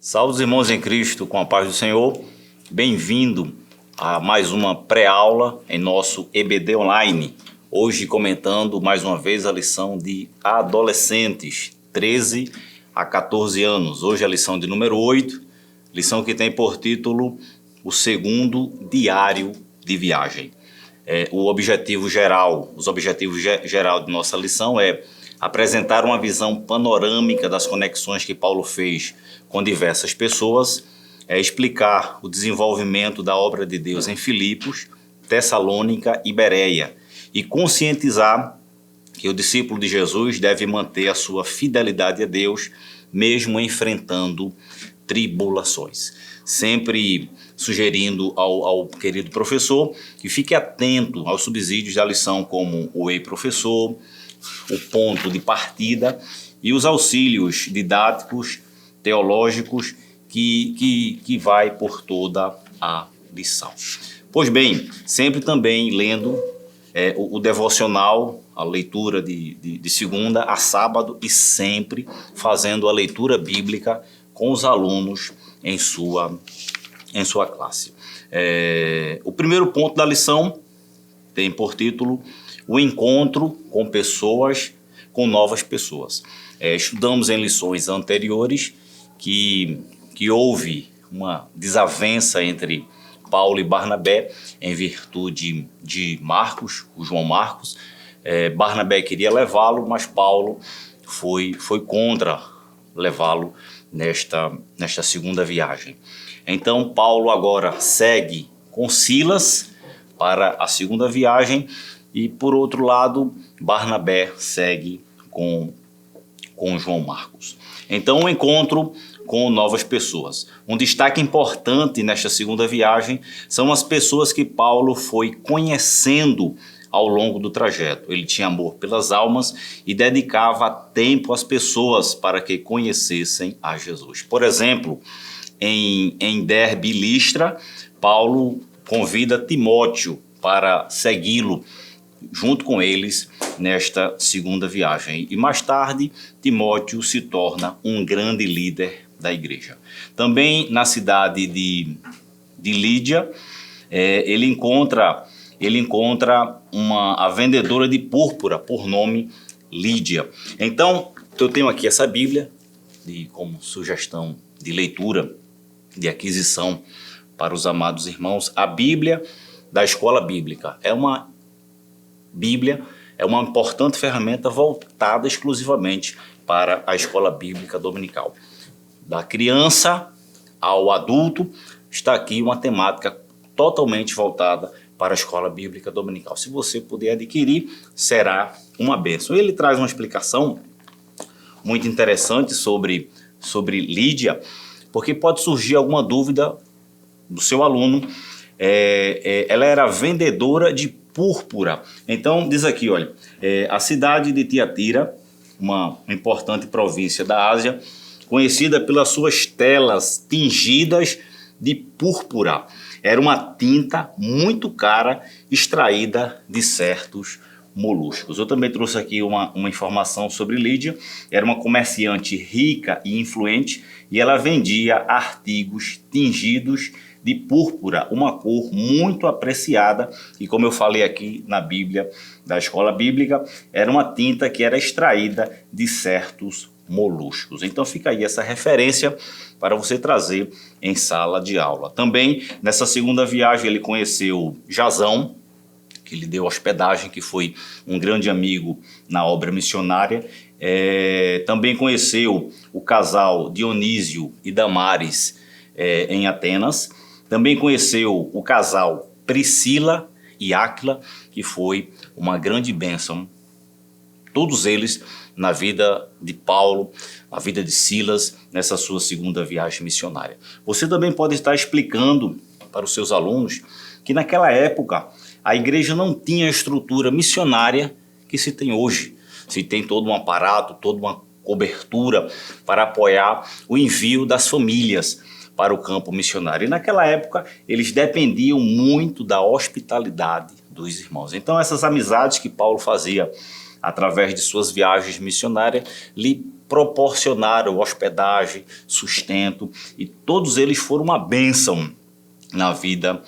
Salve os irmãos em Cristo, com a paz do Senhor. Bem-vindo a mais uma pré-aula em nosso EBD Online. Hoje comentando mais uma vez a lição de adolescentes, 13 a 14 anos. Hoje a lição de número 8, lição que tem por título o segundo diário de viagem. Os objetivos geral de nossa lição é apresentar uma visão panorâmica das conexões que Paulo fez com diversas pessoas, explicar o desenvolvimento da obra de Deus em Filipos, Tessalônica e Bereia e conscientizar que o discípulo de Jesus deve manter a sua fidelidade a Deus mesmo enfrentando tribulações. Sempre sugerindo ao querido professor que fique atento aos subsídios da lição como o Ei Professor, o ponto de partida e os auxílios didáticos, teológicos que vai por toda a lição. Pois bem, sempre também lendo o devocional, a leitura de segunda a sábado e sempre fazendo a leitura bíblica com os alunos em sua classe. O primeiro ponto da lição tem por título o encontro com novas pessoas. Estudamos em lições anteriores que houve uma desavença entre Paulo e Barnabé em virtude de Marcos, o João Marcos. Barnabé queria levá-lo, mas Paulo foi contra levá-lo nesta segunda viagem. Então Paulo agora segue com Silas para a segunda viagem e, por outro lado, Barnabé segue com João Marcos. Então, um encontro com novas pessoas. Um destaque importante nesta segunda viagem são as pessoas que Paulo foi conhecendo ao longo do trajeto. Ele tinha amor pelas almas e dedicava tempo às pessoas para que conhecessem a Jesus. Por exemplo, em Derbe e Listra, Paulo convida Timóteo para segui-lo junto com eles nesta segunda viagem. E mais tarde, Timóteo se torna um grande líder da igreja. Também na cidade de Lídia, ele encontra a vendedora de púrpura por nome Lídia. Então, eu tenho aqui essa Bíblia como sugestão de leitura, de aquisição para os amados irmãos. A Bíblia da Escola Bíblica é uma importante ferramenta voltada exclusivamente para a escola bíblica dominical. Da criança ao adulto, está aqui uma temática totalmente voltada para a escola bíblica dominical. Se você puder adquirir, será uma bênção. Ele traz uma explicação muito interessante sobre Lídia, porque pode surgir alguma dúvida do seu aluno. Ela era vendedora de púrpura. Então diz aqui, olha, a cidade de Tiatira, uma importante província da Ásia, conhecida pelas suas telas tingidas de púrpura. Era uma tinta muito cara extraída de certos moluscos. Eu também trouxe aqui uma informação sobre Lídia. Era uma comerciante rica e influente e ela vendia artigos tingidos de púrpura, uma cor muito apreciada e, como eu falei aqui na Bíblia, da escola bíblica, era uma tinta que era extraída de certos moluscos. Então fica aí essa referência para você trazer em sala de aula. Também nessa segunda viagem ele conheceu Jasão, que lhe deu hospedagem, que foi um grande amigo na obra missionária. Também conheceu o casal Dionísio e Damares em Atenas. Também conheceu o casal Priscila e Áquila, que foi uma grande bênção. Todos eles na vida de Paulo, na vida de Silas, nessa sua segunda viagem missionária. Você também pode estar explicando para os seus alunos que naquela época a igreja não tinha a estrutura missionária que se tem hoje. Se tem todo um aparato, toda uma cobertura para apoiar o envio das famílias para o campo missionário. E naquela época eles dependiam muito da hospitalidade dos irmãos. Então essas amizades que Paulo fazia através de suas viagens missionárias lhe proporcionaram hospedagem, sustento, e todos eles foram uma bênção na vida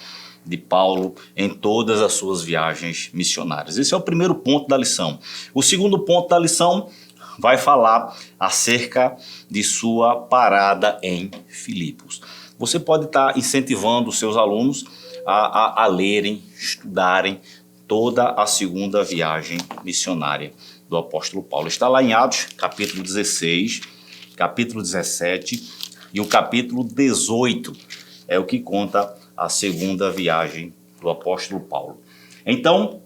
de Paulo em todas as suas viagens missionárias. Esse é o primeiro ponto da lição. O segundo ponto da lição vai falar acerca de sua parada em Filipos. Você pode estar incentivando os seus alunos a lerem, estudarem toda a segunda viagem missionária do apóstolo Paulo. Está lá em Atos, capítulo 16, capítulo 17 e o capítulo 18 é o que conta a segunda viagem do apóstolo Paulo. Então,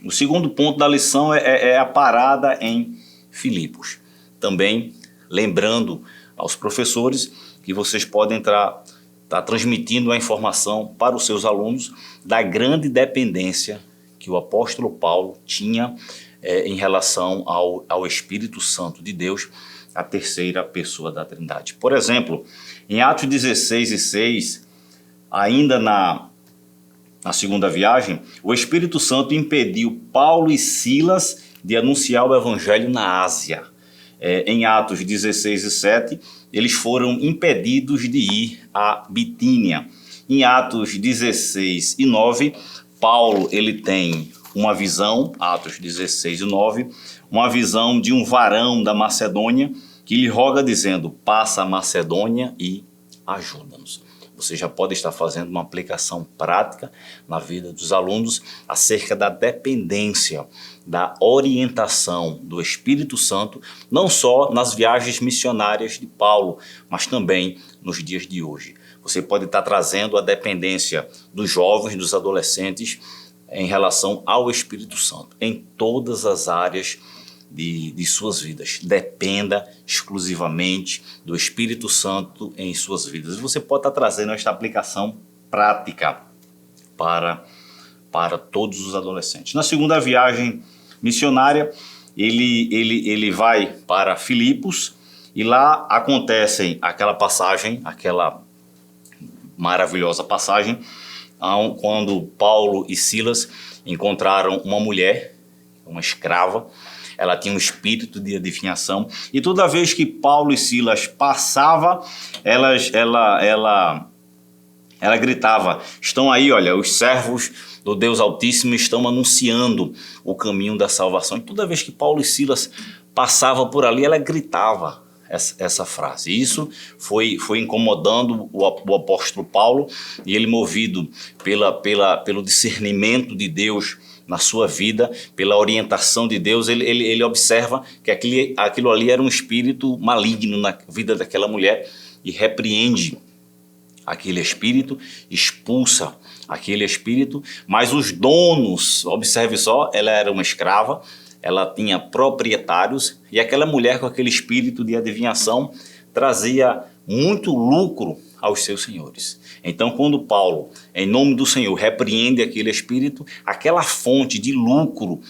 o segundo ponto da lição é a parada em Filipos. Também lembrando aos professores que vocês podem estar transmitindo a informação para os seus alunos da grande dependência que o apóstolo Paulo tinha em relação ao Espírito Santo de Deus, a terceira pessoa da Trindade. Por exemplo, em Atos 16:6, ainda na segunda viagem, o Espírito Santo impediu Paulo e Silas de anunciar o evangelho na Ásia. Em Atos 16:7, eles foram impedidos de ir à Bitínia. Em Atos 16:9, Paulo ele tem uma visão, Atos 16:9, uma visão de um varão da Macedônia que lhe roga dizendo: passa a Macedônia e ajuda-nos. Você já pode estar fazendo uma aplicação prática na vida dos alunos acerca da dependência, da orientação do Espírito Santo, não só nas viagens missionárias de Paulo, mas também nos dias de hoje. Você pode estar trazendo a dependência dos jovens, dos adolescentes, em relação ao Espírito Santo, em todas as áreas de suas vidas. Dependa exclusivamente do Espírito Santo em suas vidas. Você pode estar trazendo esta aplicação prática para todos os adolescentes. Na segunda viagem missionária, ele vai para Filipos e lá acontece aquela passagem, aquela maravilhosa passagem, quando Paulo e Silas encontraram uma mulher, uma escrava. Ela tinha um espírito de adivinhação, e toda vez que Paulo e Silas passavam, ela gritava: estão aí, olha, os servos do Deus Altíssimo estão anunciando o caminho da salvação. E toda vez que Paulo e Silas passavam por ali, ela gritava essa frase. Isso foi incomodando o apóstolo Paulo, e ele, movido pelo discernimento de Deus na sua vida, pela orientação de Deus, ele observa que aquilo ali era um espírito maligno na vida daquela mulher, e repreende aquele espírito, expulsa aquele espírito. Mas os donos, observe só, ela era uma escrava, ela tinha proprietários, e aquela mulher com aquele espírito de adivinhação trazia muito lucro aos seus senhores. Então, quando Paulo, em nome do Senhor, repreende aquele espírito, aquela fonte de lucro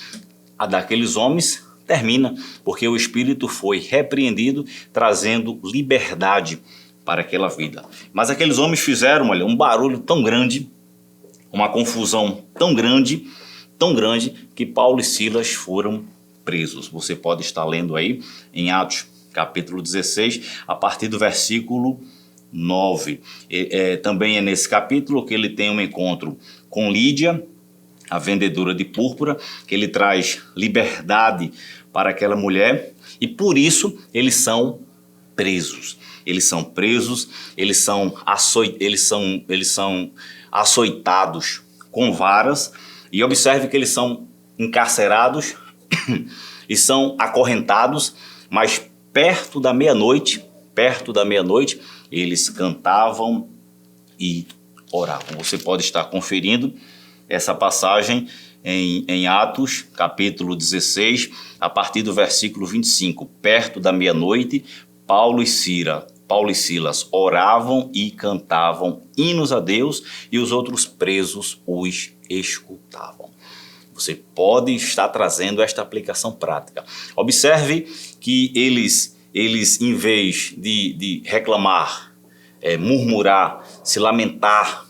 daqueles homens termina, porque o espírito foi repreendido, trazendo liberdade para aquela vida. Mas aqueles homens fizeram, olha, um barulho tão grande, uma confusão tão grande, que Paulo e Silas foram presos. Você pode estar lendo aí em Atos capítulo 16, a partir do versículo 9. Também é nesse capítulo que ele tem um encontro com Lídia, a vendedora de púrpura, que ele traz liberdade para aquela mulher, e por isso eles são presos. Eles são presos, eles são açoitados com varas, e observe que eles são encarcerados e são acorrentados, mas perto da meia-noite, eles cantavam e oravam. Você pode estar conferindo essa passagem em Atos, capítulo 16, a partir do versículo 25. Perto da meia-noite, Paulo e Silas oravam e cantavam hinos a Deus, e os outros presos os escutavam. Você pode estar trazendo esta aplicação prática. Observe que eles em vez de reclamar, murmurar, se lamentar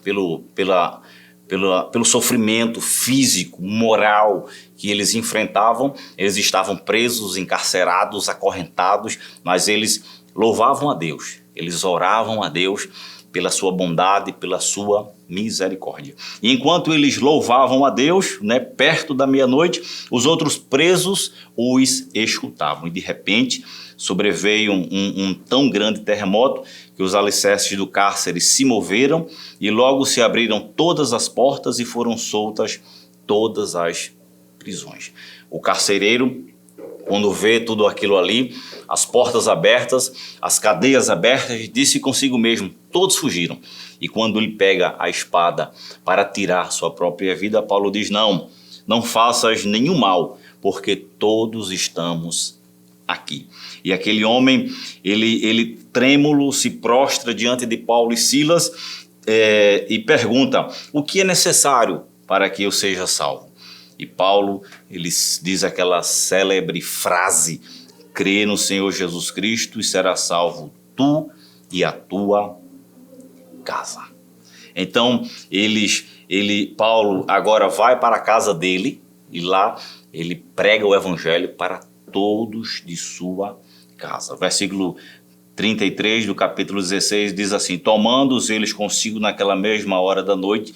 pelo sofrimento físico, moral que eles enfrentavam. Eles estavam presos, encarcerados, acorrentados, mas eles louvavam a Deus, eles oravam a Deus pela sua bondade, pela sua misericórdia. E enquanto eles louvavam a Deus, perto da meia-noite, os outros presos os escutavam. E de repente sobreveio um tão grande terremoto que os alicerces do cárcere se moveram e logo se abriram todas as portas e foram soltas todas as prisões. O carcereiro, quando vê tudo aquilo ali, as portas abertas, as cadeias abertas, disse consigo mesmo: todos fugiram. E quando ele pega a espada para tirar sua própria vida, Paulo diz: não faças nenhum mal, porque todos estamos aqui. E aquele homem, ele trêmulo, se prostra diante de Paulo e Silas e pergunta: o que é necessário para que eu seja salvo? E Paulo, ele diz aquela célebre frase: crê no Senhor Jesus Cristo e será salvo tu e a tua casa. Então, Paulo agora vai para a casa dele e lá ele prega o evangelho para todos de sua casa. Versículo 33 do capítulo 16 diz assim: tomando-os eles consigo naquela mesma hora da noite,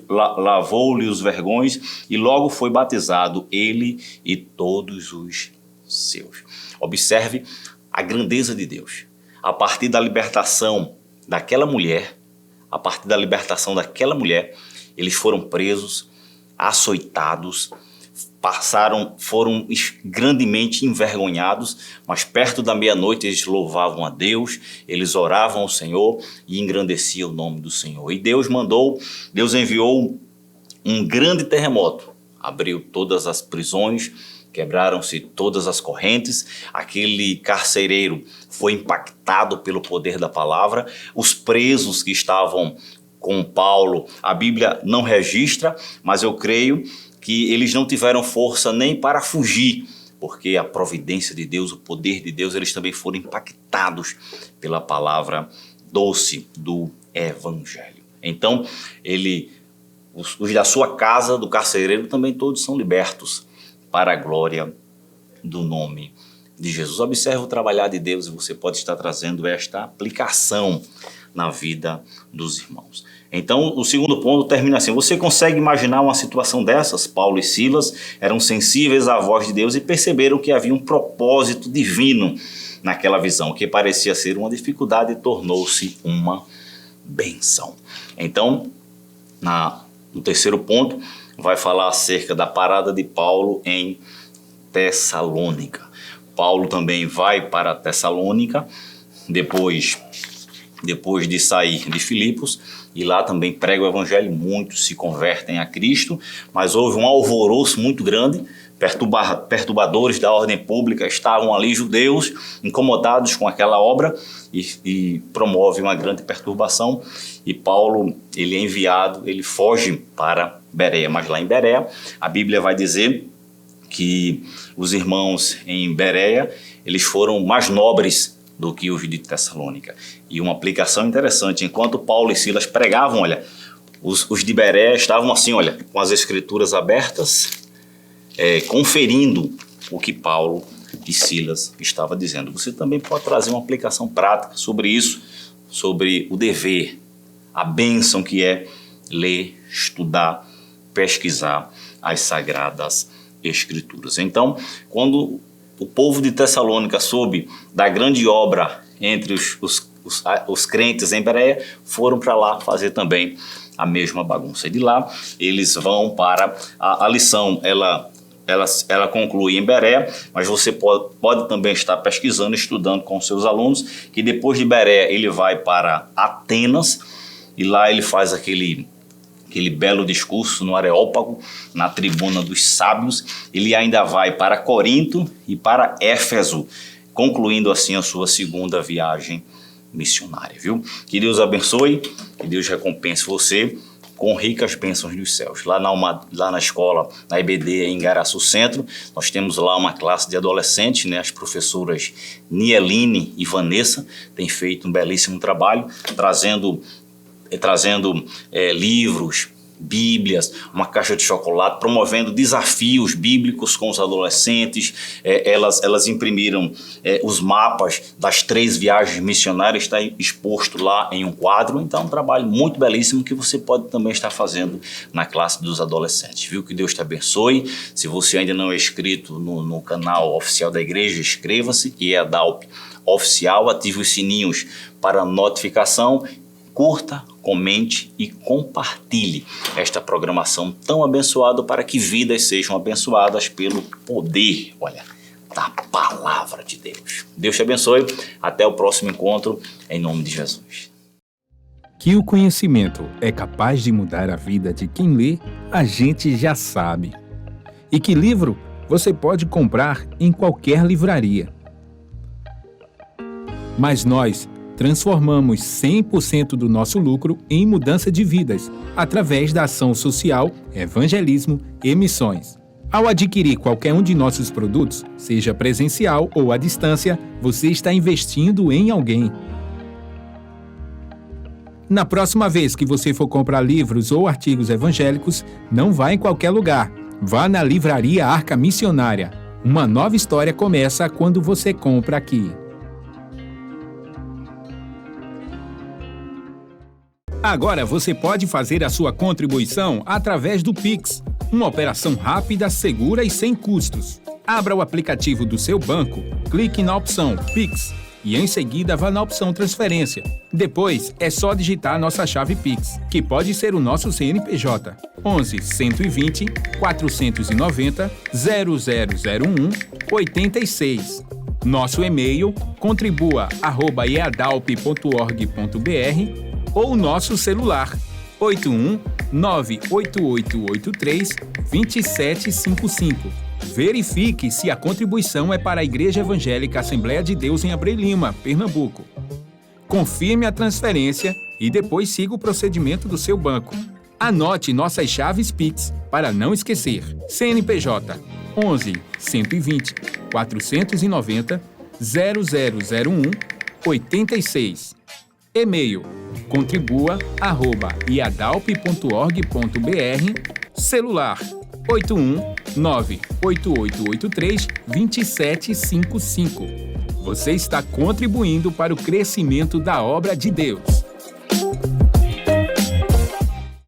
lavou-lhe os vergões e logo foi batizado ele e todos os seus. Observe a grandeza de Deus. A partir da libertação daquela mulher, eles foram presos, açoitados, foram grandemente envergonhados, mas perto da meia-noite eles louvavam a Deus, eles oravam ao Senhor e engrandeciam o nome do Senhor. E Deus enviou um grande terremoto, abriu todas as prisões, quebraram-se todas as correntes, aquele carcereiro foi impactado pelo poder da palavra, os presos que estavam com Paulo, a Bíblia não registra, mas eu creio que eles não tiveram força nem para fugir, porque a providência de Deus, o poder de Deus, eles também foram impactados pela palavra doce do Evangelho. Então, os da sua casa, do carcereiro, também todos são libertos para a glória do nome de Jesus. Observe o trabalhar de Deus e você pode estar trazendo esta aplicação na vida dos irmãos. Então, o segundo ponto termina assim: você consegue imaginar uma situação dessas? Paulo e Silas eram sensíveis à voz de Deus e perceberam que havia um propósito divino naquela visão. O que parecia ser uma dificuldade tornou-se uma bênção. Então, no terceiro ponto, vai falar acerca da parada de Paulo em Tessalônica. Paulo também vai para Tessalônica, depois de sair de Filipos, e lá também prega o evangelho, muitos se convertem a Cristo, mas houve um alvoroço muito grande, perturbadores da ordem pública estavam ali, judeus, incomodados com aquela obra, e promove uma grande perturbação, e Paulo, ele é enviado, ele foge para Bereia, mas lá em Bereia, a Bíblia vai dizer que os irmãos em Bereia, eles foram mais nobres do que os de Tessalônica. E uma aplicação interessante: enquanto Paulo e Silas pregavam, os de Bereia estavam assim, com as escrituras abertas, conferindo o que Paulo e Silas estavam dizendo. Você também pode trazer uma aplicação prática sobre isso, sobre o dever, a bênção que é ler, estudar, pesquisar as Sagradas Escrituras. Então, quando o povo de Tessalônica soube da grande obra entre os crentes em Bereia, foram para lá fazer também a mesma bagunça. E de lá eles vão para a lição, ela conclui em Bereia, mas você pode também estar pesquisando, estudando com seus alunos, que depois de Bereia ele vai para Atenas, e lá ele faz aquele belo discurso no Areópago, na tribuna dos sábios. Ele ainda vai para Corinto e para Éfeso, concluindo assim a sua segunda viagem missionária, viu? Que Deus abençoe, que Deus recompense você com ricas bênçãos dos céus. Lá na escola, na EBD, em Garaçu Centro, nós temos lá uma classe de adolescentes, as professoras Nieline e Vanessa têm feito um belíssimo trabalho, trazendo livros, Bíblias, uma caixa de chocolate, promovendo desafios bíblicos com os adolescentes. Elas imprimiram os mapas das 3 viagens missionárias, está exposto lá em um quadro. Então, um trabalho muito belíssimo que você pode também estar fazendo na classe dos adolescentes. Viu? Que Deus te abençoe. Se você ainda não é inscrito no canal oficial da igreja, inscreva-se, que é a ADALP Oficial, ative os sininhos para notificação, curta, comente e compartilhe esta programação tão abençoada para que vidas sejam abençoadas pelo poder, da palavra de Deus. Deus te abençoe. Até o próximo encontro, em nome de Jesus. Que o conhecimento é capaz de mudar a vida de quem lê, a gente já sabe. E que livro você pode comprar em qualquer livraria. Mas nós transformamos 100% do nosso lucro em mudança de vidas, através da ação social, evangelismo e missões. Ao adquirir qualquer um de nossos produtos, seja presencial ou à distância, você está investindo em alguém. Na próxima vez que você for comprar livros ou artigos evangélicos, não vá em qualquer lugar. Vá na Livraria Arca Missionária. Uma nova história começa quando você compra aqui. Agora você pode fazer a sua contribuição através do Pix, uma operação rápida, segura e sem custos. Abra o aplicativo do seu banco, clique na opção Pix e em seguida vá na opção Transferência. Depois é só digitar nossa chave Pix, que pode ser o nosso CNPJ, 11 120 490 0001 86. Nosso e-mail contribua@eadalp.org.br ou nosso celular 81-98883-2755. Verifique se a contribuição é para a Igreja Evangélica Assembleia de Deus em Abreu Lima, Pernambuco. Confirme a transferência e depois siga o procedimento do seu banco. Anote nossas chaves Pix para não esquecer. CNPJ 11 120 490 0001 86. E-mail contribua@iadalp.org.br. Celular 81-98883-2755. Você está contribuindo para o crescimento da obra de Deus.